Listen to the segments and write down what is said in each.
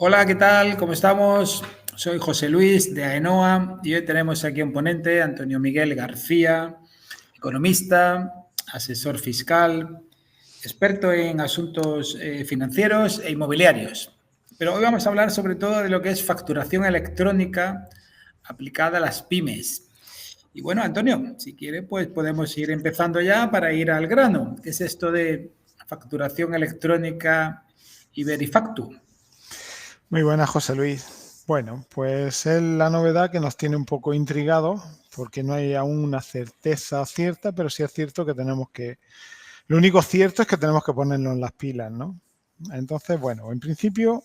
Hola, ¿qué tal? ¿Cómo estamos? Soy José Luis de AENOA y hoy tenemos aquí un ponente, Antonio Miguel García, economista, asesor fiscal, experto en asuntos financieros e inmobiliarios. Pero hoy vamos a hablar sobre todo de lo que es facturación electrónica aplicada a las pymes. Y bueno, Antonio, si quiere, pues podemos ir empezando ya para ir al grano. ¿Qué es esto de facturación electrónica y Verifactu? Muy buenas, José Luis. Bueno, pues es la novedad que nos tiene un poco intrigados porque no hay aún una certeza cierta, pero sí es cierto que lo único cierto es que tenemos que ponernos las pilas, ¿no? Entonces, bueno, en principio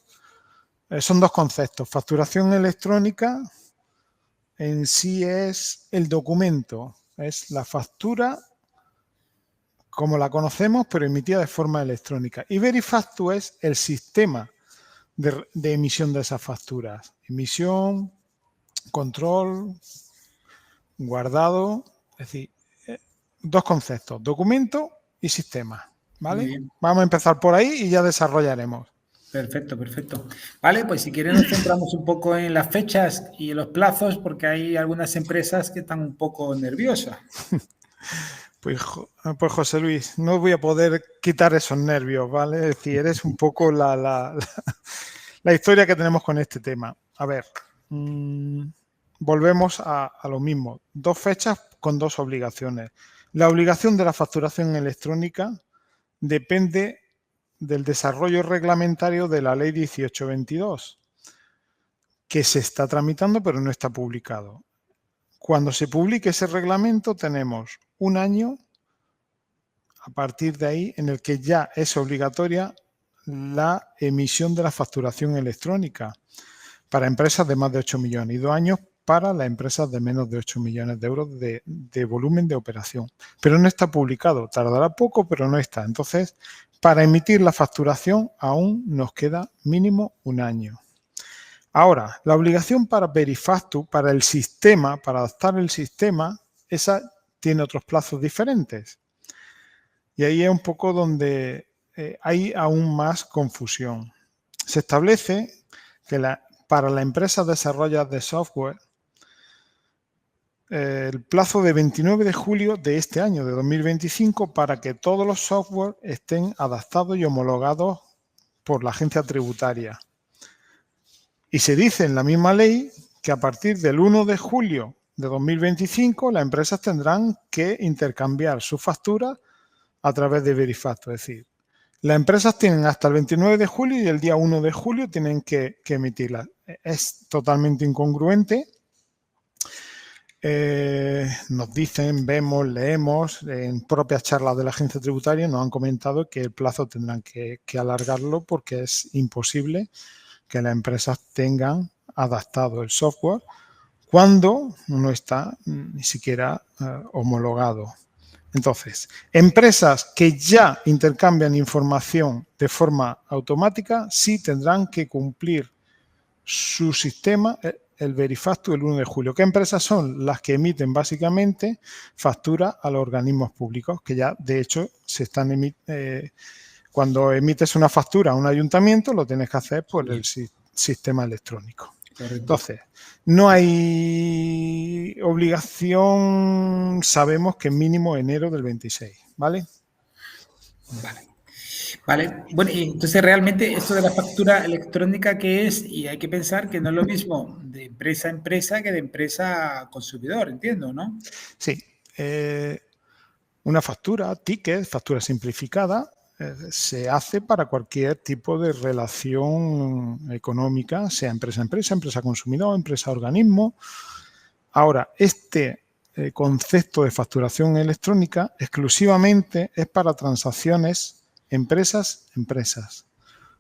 son dos conceptos. Facturación electrónica en sí es el documento, es la factura como la conocemos, pero emitida de forma electrónica. Y Verifactu es el sistema de emisión de esas facturas. Emisión, control, guardado, es decir, dos conceptos, documento y sistema, Muy ¿vale? bien. Vamos a empezar por ahí y ya desarrollaremos. Perfecto, perfecto. Vale, pues si quieren nos centramos un poco en las fechas y en los plazos, porque hay algunas empresas que están un poco nerviosas. Pues José Luis, no voy a poder quitar esos nervios, ¿vale? Es decir, eres un poco la historia que tenemos con este tema. A ver, volvemos a lo mismo. Dos fechas con dos obligaciones. La obligación de la facturación electrónica depende del desarrollo reglamentario de la Ley 1822, que se está tramitando pero no está publicado. Cuando se publique ese reglamento tenemos un año a partir de ahí en el que ya es obligatoria la emisión de la facturación electrónica para empresas de más de 8 millones y 2 años para las empresas de menos de 8 millones de euros de volumen de operación. Pero no está publicado, tardará poco, pero no está. Entonces, para emitir la facturación aún nos queda mínimo un año. Ahora, la obligación para Verifactu, para el sistema, para adaptar el sistema, esa tiene otros plazos diferentes. Y ahí es un poco donde hay aún más confusión. Se establece que para la empresa desarrolladora de software, el plazo de 29 de julio de este año, de 2025, para que todos los software estén adaptados y homologados por la agencia tributaria. Y se dice en la misma ley que a partir del 1 de julio de 2025 las empresas tendrán que intercambiar sus facturas a través de Verifactu. Es decir, las empresas tienen hasta el 29 de julio y el día 1 de julio tienen que emitirlas. Es totalmente incongruente. Nos dicen, vemos, leemos, en propias charlas de la agencia tributaria nos han comentado que el plazo tendrán que alargarlo porque es imposible que las empresas tengan adaptado el software cuando no está ni siquiera homologado. Entonces, empresas que ya intercambian información de forma automática sí tendrán que cumplir su sistema, el Verifactu, el 1 de julio. ¿Qué empresas son? Las que emiten básicamente factura a los organismos públicos, que ya de hecho se están cuando emites una factura a un ayuntamiento lo tienes que hacer por el sistema electrónico. Correcto. Entonces, no hay obligación, sabemos que mínimo enero del 26, ¿vale? Vale. Vale, bueno, y entonces realmente esto de la factura electrónica, ¿qué es? Y hay que pensar que no es lo mismo de empresa a empresa que de empresa a consumidor, entiendo, ¿no? Sí. Una factura, ticket, factura simplificada, se hace para cualquier tipo de relación económica, sea empresa a empresa, empresa consumidor, empresa organismo. Ahora, este concepto de facturación electrónica exclusivamente es para transacciones empresas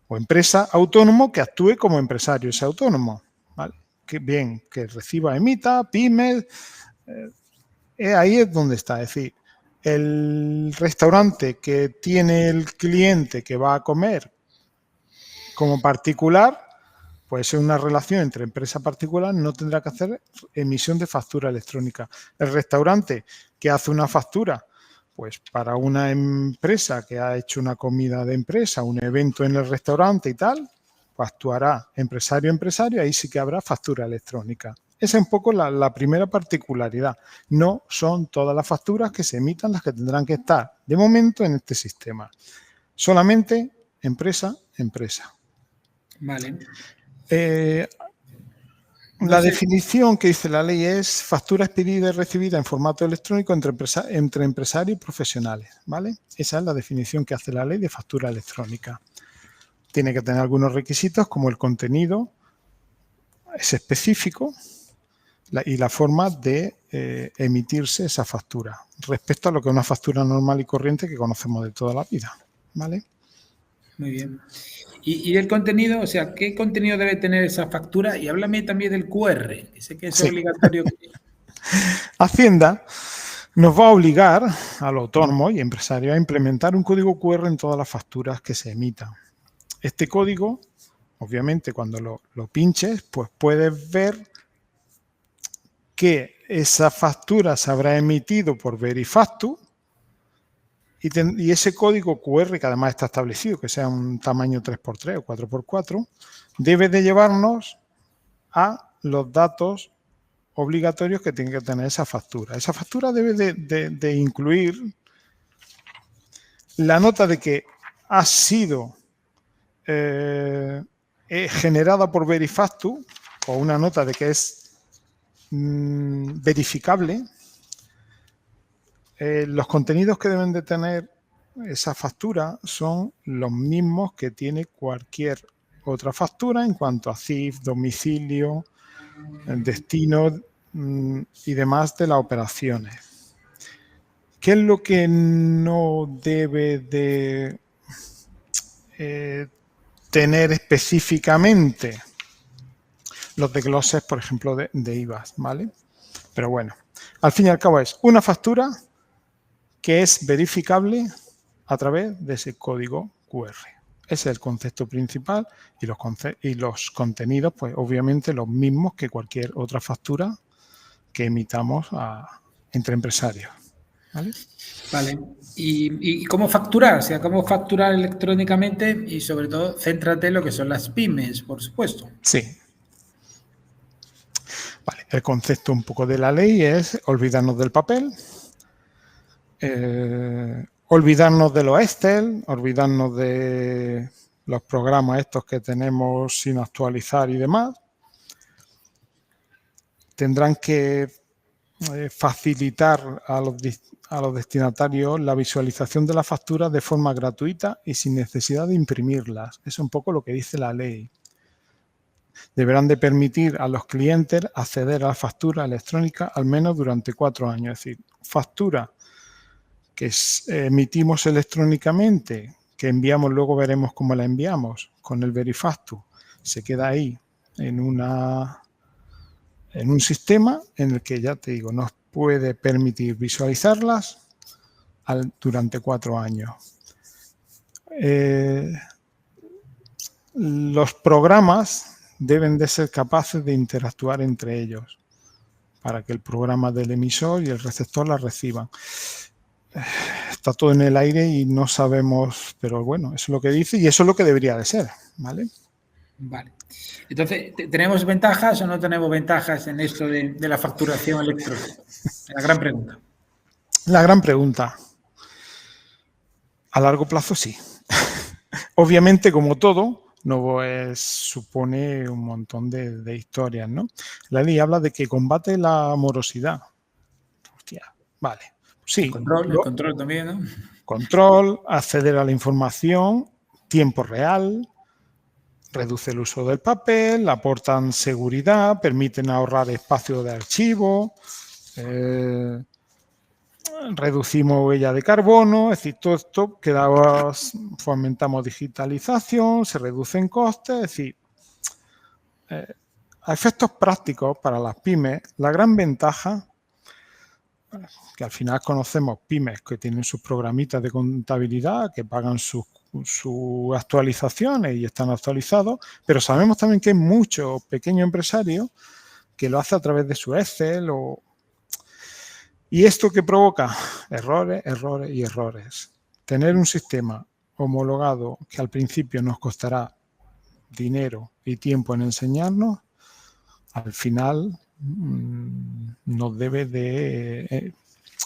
o empresa autónomo que actúe como empresario, ese autónomo, ¿vale? Que bien, que reciba, emita, pymes, ahí es donde está, es decir, el restaurante que tiene el cliente que va a comer como particular, pues es una relación entre empresa particular, no tendrá que hacer emisión de factura electrónica. El restaurante que hace una factura, pues para una empresa que ha hecho una comida de empresa, un evento en el restaurante y tal, pues actuará empresario a empresario, ahí sí que habrá factura electrónica. Esa es un poco la primera particularidad. No son todas las facturas que se emitan las que tendrán que estar, de momento, en este sistema. Solamente empresa a empresa. Vale. La definición que dice la ley es factura expedida y recibida en formato electrónico entre empresarios y profesionales, ¿vale? Esa es la definición que hace la ley de factura electrónica. Tiene que tener algunos requisitos como el contenido es específico y la forma de emitirse esa factura respecto a lo que es una factura normal y corriente que conocemos de toda la vida, ¿vale? Muy bien. Y del contenido, o sea, ¿qué contenido debe tener esa factura? Y háblame también del QR, que sé que es obligatorio. Hacienda nos va a obligar a los autónomos y empresarios a implementar un código QR en todas las facturas que se emitan. Este código, obviamente, cuando lo pinches, pues puedes ver que esa factura se habrá emitido por Verifactu y ese código QR, que además está establecido, que sea un tamaño 3x3 o 4x4, debe de llevarnos a los datos obligatorios que tiene que tener esa factura. Esa factura debe de incluir la nota de que ha sido generada por Verifactu o una nota de que es verificable. Los contenidos que deben de tener esa factura son los mismos que tiene cualquier otra factura en cuanto a CIF, domicilio, destino y demás de las operaciones. ¿Qué es lo que no debe de tener específicamente? Los desgloses, por ejemplo, de IVAs, ¿vale? Pero bueno, al fin y al cabo es una factura que es verificable a través de ese código QR. Ese es el concepto principal y los contenidos, pues obviamente los mismos que cualquier otra factura que emitamos entre empresarios. ¿Vale? Vale. ¿Y cómo facturar? O sea, ¿cómo facturar electrónicamente? Y sobre todo, céntrate en lo que son las pymes, por supuesto. Sí. Vale. El concepto un poco de la ley es olvidarnos del papel, olvidarnos de los Excel, olvidarnos de los programas estos que tenemos sin actualizar y demás. Tendrán que facilitar a los destinatarios la visualización de las facturas de forma gratuita y sin necesidad de imprimirlas. Es un poco lo que dice la ley. Deberán de permitir a los clientes acceder a la factura electrónica al menos durante 4 años. Es decir, factura que emitimos electrónicamente, que enviamos, luego veremos cómo la enviamos con el Verifactu, se queda ahí en un sistema en el que, ya te digo, nos puede permitir visualizarlas durante 4 años. Los programas deben de ser capaces de interactuar entre ellos para que el programa del emisor y el receptor la reciban. Está todo en el aire y no sabemos, pero bueno, eso es lo que dice y eso es lo que debería de ser, ¿vale? Vale. Entonces, ¿tenemos ventajas o no tenemos ventajas en esto de la facturación electrónica? La gran pregunta. La gran pregunta. A largo plazo, sí. Obviamente, como todo, no supone un montón de historias, ¿no? La ley habla de que combate la morosidad. Hostia, vale. Sí. El control también, ¿no? Control, acceder a la información, tiempo real, reduce el uso del papel, aportan seguridad, permiten ahorrar espacio de archivo, reducimos huella de carbono, es decir, todo esto fomentamos digitalización, se reducen costes, es decir, a efectos prácticos para las pymes, la gran ventaja, que al final conocemos pymes que tienen sus programitas de contabilidad, que pagan sus actualizaciones y están actualizados, pero sabemos también que hay muchos pequeños empresarios que lo hacen a través de su Excel ¿y esto qué provoca? Errores, errores y errores. Tener un sistema homologado que al principio nos costará dinero y tiempo en enseñarnos, al final nos debe de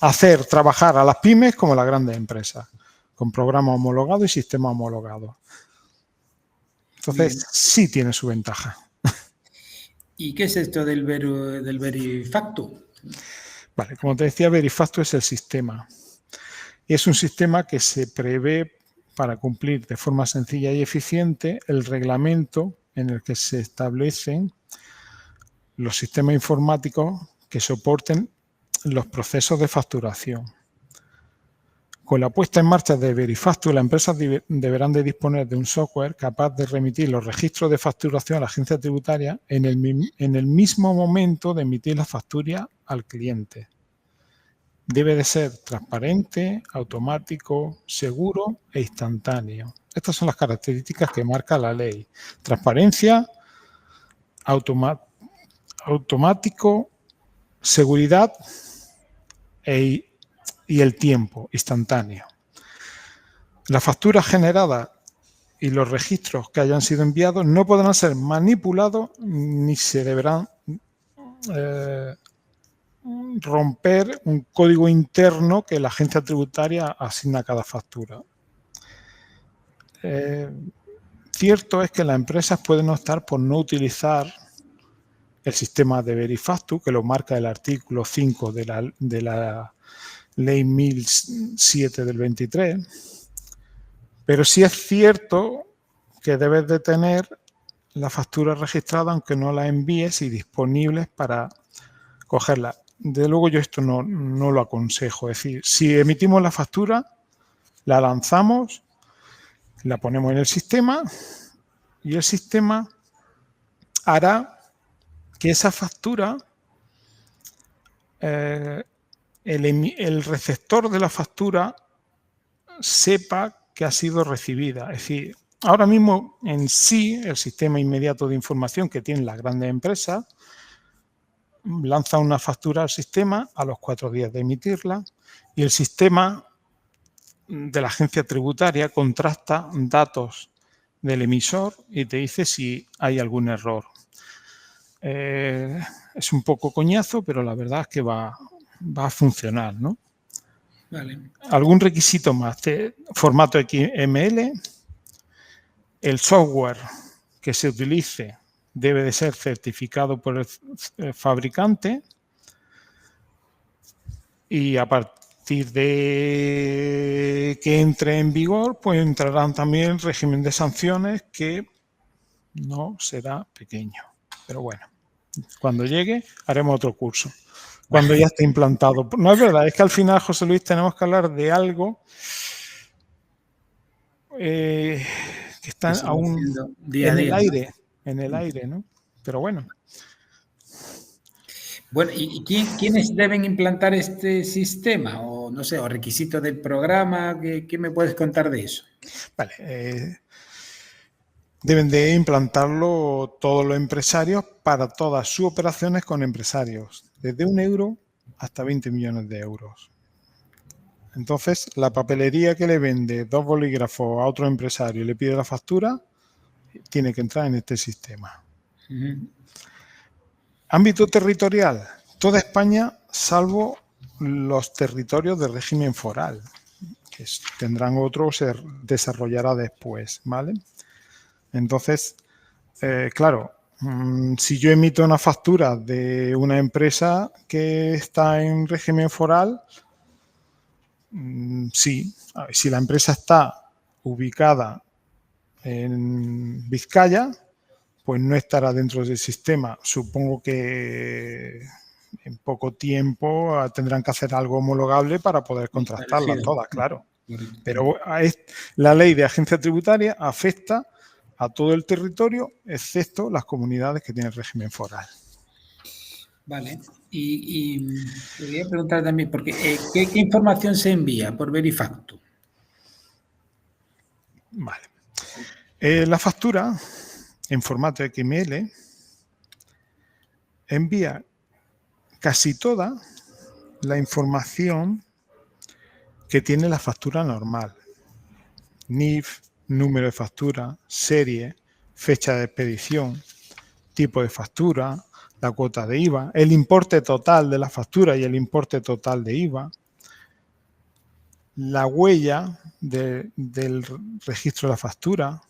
hacer trabajar a las pymes como las grandes empresas, con programas homologados y sistemas homologados. Entonces, bien, sí tiene su ventaja. ¿Y qué es esto del Verifactu? Vale, como te decía, Verifactu es el sistema. Y es un sistema que se prevé para cumplir de forma sencilla y eficiente el reglamento en el que se establecen los sistemas informáticos que soporten los procesos de facturación. Con la puesta en marcha de Verifactu, las empresas deberán de disponer de un software capaz de remitir los registros de facturación a la agencia tributaria en el mismo momento de emitir la factura al cliente. Debe de ser transparente, automático, seguro e instantáneo. Estas son las características que marca la ley. Transparencia, automático, seguridad y el tiempo instantáneo. Las facturas generadas y los registros que hayan sido enviados no podrán ser manipulados ni se deberán romper un código interno que la agencia tributaria asigna a cada factura. Cierto es que las empresas pueden optar por no utilizar el sistema de Verifactu, que lo marca el artículo 5 de la Ley 1007 del 23, pero sí es cierto que debes de tener la factura registrada aunque no la envíes y disponibles para cogerla. De luego yo esto no lo aconsejo, es decir, si emitimos la factura, la lanzamos, la ponemos en el sistema y el sistema hará que esa factura, el receptor de la factura sepa que ha sido recibida. Es decir, ahora mismo en sí el sistema inmediato de información que tienen las grandes empresas lanza una factura al sistema a los 4 días de emitirla y el sistema de la agencia tributaria contrasta datos del emisor y te dice si hay algún error. Es un poco coñazo, pero la verdad es que va a funcionar, ¿no? Vale. Algún requisito más de formato XML. El software que se utilice debe de ser certificado por el fabricante y a partir de que entre en vigor, pues entrarán también el régimen de sanciones que no será pequeño. Pero bueno, cuando llegue haremos otro curso, cuando ya esté implantado. No es verdad, es que al final, José Luis, tenemos que hablar de algo que está aún en el aire, ¿no? Pero bueno. Bueno, ¿y quiénes deben implantar este sistema? O no sé, o requisitos del programa, ¿qué me puedes contar de eso? Vale, deben de implantarlo todos los empresarios para todas sus operaciones con empresarios, desde 1 euro hasta 20 millones de euros. Entonces, la papelería que le vende 2 bolígrafos a otro empresario y le pide la factura, tiene que entrar en este sistema. Ámbito territorial, toda España, salvo los territorios de régimen foral, que tendrán otro, se desarrollará después, ¿vale? Entonces, claro, si yo emito una factura de una empresa que está en régimen foral, sí, si la empresa está ubicada en Vizcaya, pues no estará dentro del sistema. Supongo que en poco tiempo tendrán que hacer algo homologable para poder contrastarlas todas, claro. Pero la ley de agencia tributaria afecta a todo el territorio, excepto las comunidades que tienen régimen foral. Vale. Y quería preguntar también, porque ¿qué información se envía por Verifactu? Vale. La factura en formato XML envía casi toda la información que tiene la factura normal. NIF, número de factura, serie, fecha de expedición, tipo de factura, la cuota de IVA, el importe total de la factura y el importe total de IVA, la huella del registro de la factura,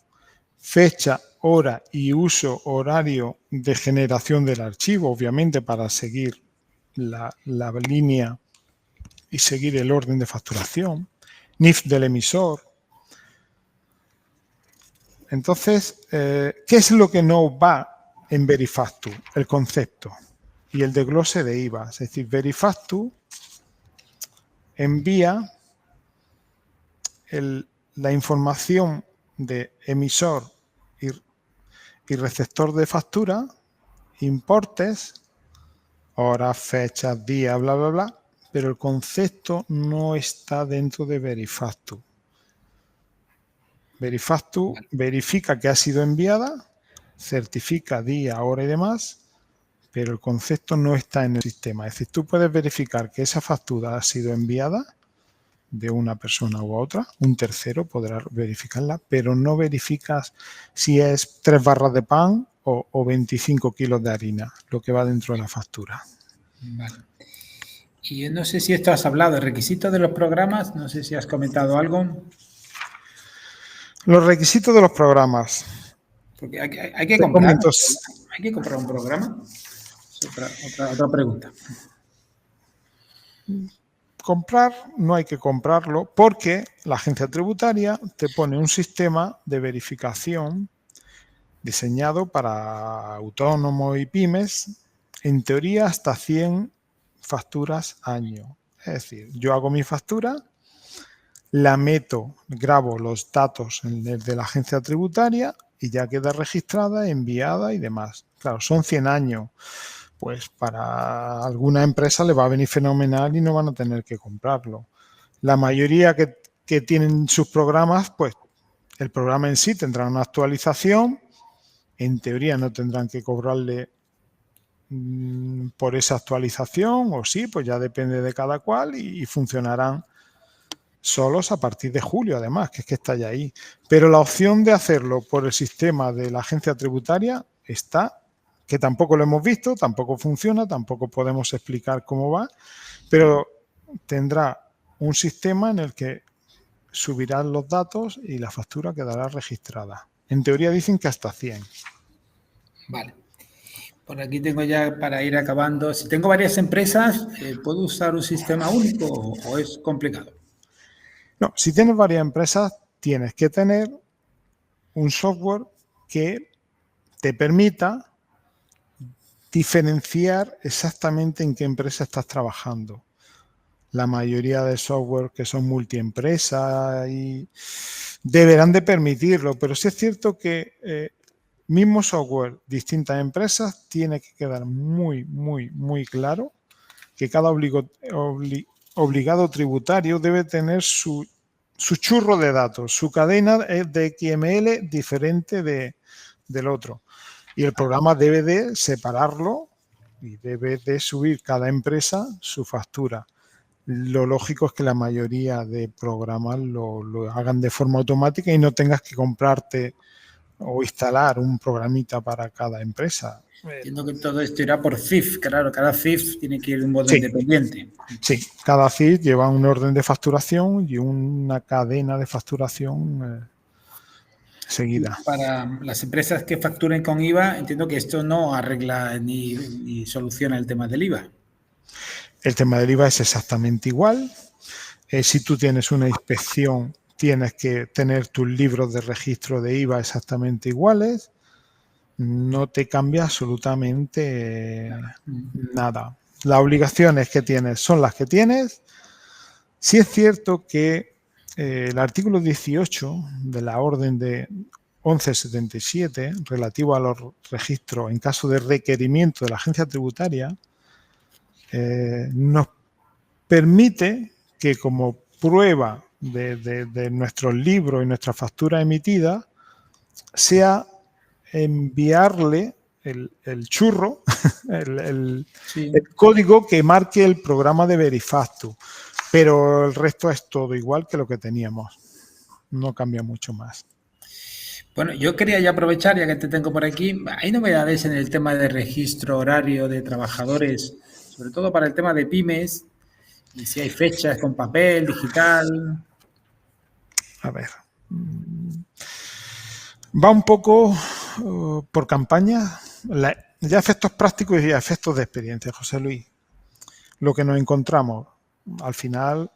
fecha, hora y uso horario de generación del archivo, obviamente para seguir la línea y seguir el orden de facturación, NIF del emisor. Entonces, ¿qué es lo que no va en Verifactu? El concepto y el desglose de IVA. Es decir, Verifactu envía la información de emisor y receptor de factura, importes, horas, fechas, días, bla, bla, bla, pero el concepto no está dentro de Verifactu. Verifactu verifica que ha sido enviada, certifica día, hora y demás, pero el concepto no está en el sistema. Es decir, tú puedes verificar que esa factura ha sido enviada de una persona u otra, un tercero podrá verificarla, pero no verificas si es 3 barras de pan o 25 kilos de harina, lo que va dentro de la factura. Vale. Y yo no sé si esto has hablado de requisitos de los programas, no sé si has comentado algo. Los requisitos de los programas. Porque hay que comprar un programa. Es otra pregunta. Comprar, no hay que comprarlo porque la agencia tributaria te pone un sistema de verificación diseñado para autónomos y pymes, en teoría hasta 100 facturas año. Es decir, yo hago mi factura, la meto, grabo los datos de la agencia tributaria y ya queda registrada, enviada y demás. Claro, son 100 años. Pues para alguna empresa le va a venir fenomenal y no van a tener que comprarlo. La mayoría que tienen sus programas, pues el programa en sí tendrá una actualización. En teoría no tendrán que cobrarle por esa actualización, o sí, pues ya depende de cada cual y funcionarán solos a partir de julio, además, que es que está ya ahí. Pero la opción de hacerlo por el sistema de la agencia tributaria está, que tampoco lo hemos visto, tampoco funciona, tampoco podemos explicar cómo va, pero tendrá un sistema en el que subirán los datos y la factura quedará registrada. En teoría dicen que hasta 100. Vale. Por aquí tengo ya para ir acabando. Si tengo varias empresas, ¿puedo usar un sistema único o es complicado? No, si tienes varias empresas, tienes que tener un software que te permita diferenciar exactamente en qué empresa estás trabajando. La mayoría de software que son multiempresa y deberán de permitirlo, pero sí es cierto que mismo software, distintas empresas, tiene que quedar muy, muy, muy claro que cada obligado tributario debe tener su churro de datos, su cadena de XML diferente del otro. Y el programa debe de separarlo y debe de subir cada empresa su factura. Lo lógico es que la mayoría de programas lo hagan de forma automática y no tengas que comprarte o instalar un programita para cada empresa. Entiendo que todo esto irá por CIF. Claro, cada CIF tiene que ir de un modo independiente. Sí, cada CIF lleva un orden de facturación y una cadena de facturación seguida. Para las empresas que facturen con IVA, entiendo que esto no arregla ni soluciona el tema del IVA. El tema del IVA es exactamente igual. Si tú tienes una inspección, tienes que tener tus libros de registro de IVA exactamente iguales. No te cambia absolutamente nada. Las obligaciones que tienes son las que tienes. Sí es cierto que el artículo 18 de la orden de 1177, relativo a los registros en caso de requerimiento de la agencia tributaria, nos permite que como prueba de nuestros libros y nuestra factura emitida sea enviarle el churro, el código que marque el programa de Verifactu, pero el resto es todo igual que lo que teníamos, no cambia mucho más. Bueno, yo quería ya aprovechar, ya que te tengo por aquí, hay novedades en el tema de registro horario de trabajadores, sobre todo para el tema de pymes, y si hay fechas con papel, digital. A ver. Va un poco por campaña, ya efectos prácticos y efectos de experiencia, José Luis. Lo que nos encontramos, al final,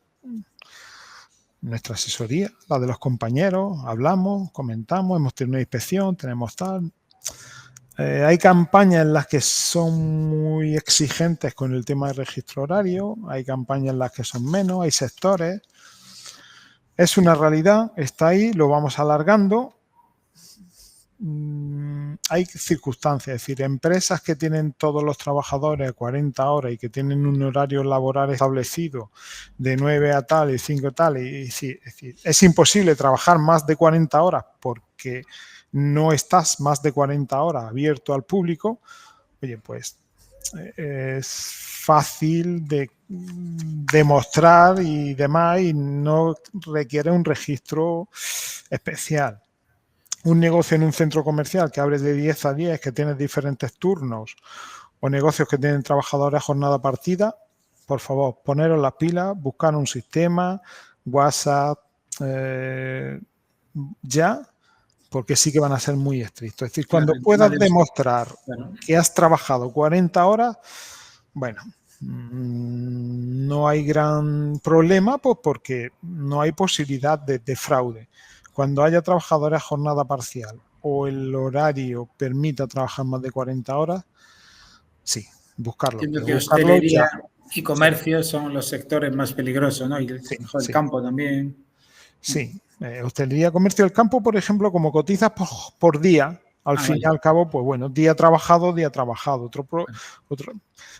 nuestra asesoría, la de los compañeros, hablamos, comentamos, hemos tenido una inspección, tenemos tal. Hay campañas en las que son muy exigentes con el tema del registro horario, hay campañas en las que son menos, hay sectores. Es una realidad, está ahí, lo vamos alargando. Hay circunstancias, es decir, empresas que tienen todos los trabajadores 40 horas y que tienen un horario laboral establecido de 9 a tal y 5 a tal, y sí, es decir, es imposible trabajar más de 40 horas porque no estás más de 40 horas abierto al público. Oye, pues es fácil de demostrar y demás y no requiere un registro especial. Un negocio en un centro comercial que abre de 10 a 10, que tiene diferentes turnos, o negocios que tienen trabajadores a jornada partida, por favor, poneros las pilas, buscar un sistema, WhatsApp, ya, porque sí que van a ser muy estrictos. Es decir, cuando puedas demostrar que has trabajado 40 horas, bueno, no hay gran problema, pues porque no hay posibilidad de fraude. Cuando haya trabajadores a jornada parcial o el horario permita trabajar más de 40 horas, sí, buscarlo. Entiendo que buscarlo hostelería ya. y comercio son los sectores más peligrosos, ¿no? Y el campo también. Sí, hostelería, comercio del campo, por ejemplo, como cotizas por día, al fin y al cabo, pues bueno, día trabajado. Es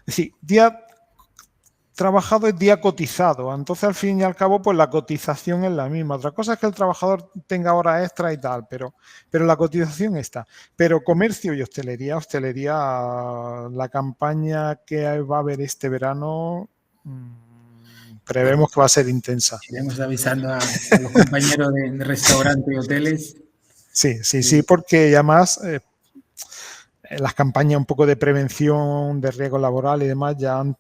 decir, día trabajado es día cotizado. Entonces, al fin y al cabo, pues la cotización es la misma. Otra cosa es que el trabajador tenga horas extra y tal, pero la cotización está. Pero comercio y hostelería, la campaña que va a haber este verano, prevemos que va a ser intensa. Iremos avisando a los compañeros de restaurantes y hoteles. Sí, porque además las campañas un poco de prevención de riesgo laboral y demás ya han,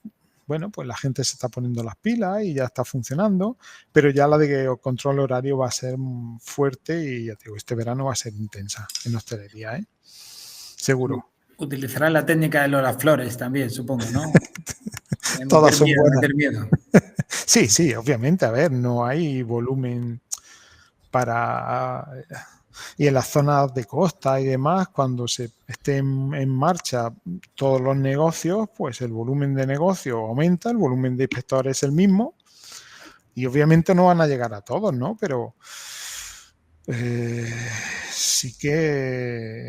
bueno, pues la gente se está poniendo las pilas y ya está funcionando, pero ya la de control horario va a ser fuerte y ya te digo, este verano va a ser intensa en hostelería, ¿eh? Seguro. Utilizarán la técnica de Lola Flores también, supongo, ¿no? Todas son buenas. Meter miedo. Sí, obviamente, a ver, no hay volumen para... Y en las zonas de costa y demás, cuando se estén en marcha todos los negocios, pues el volumen de negocio aumenta, el volumen de inspectores es el mismo y obviamente no van a llegar a todos, ¿no? Pero sí que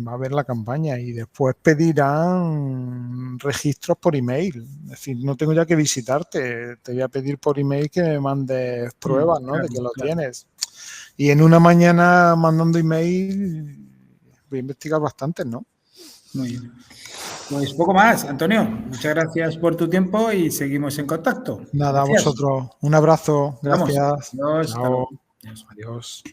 va a haber la campaña y después pedirán registros por email. Es decir, no tengo ya que visitarte, te voy a pedir por email que me mandes pruebas, ¿no? Claro, de que lo tienes. Y en una mañana mandando email voy a investigar bastante, ¿no? Muy bien. Pues poco más, Antonio. Muchas gracias por tu tiempo y seguimos en contacto. Nada, gracias. A vosotros. Un abrazo. Gracias. Vamos. Adiós. Chao. Adiós.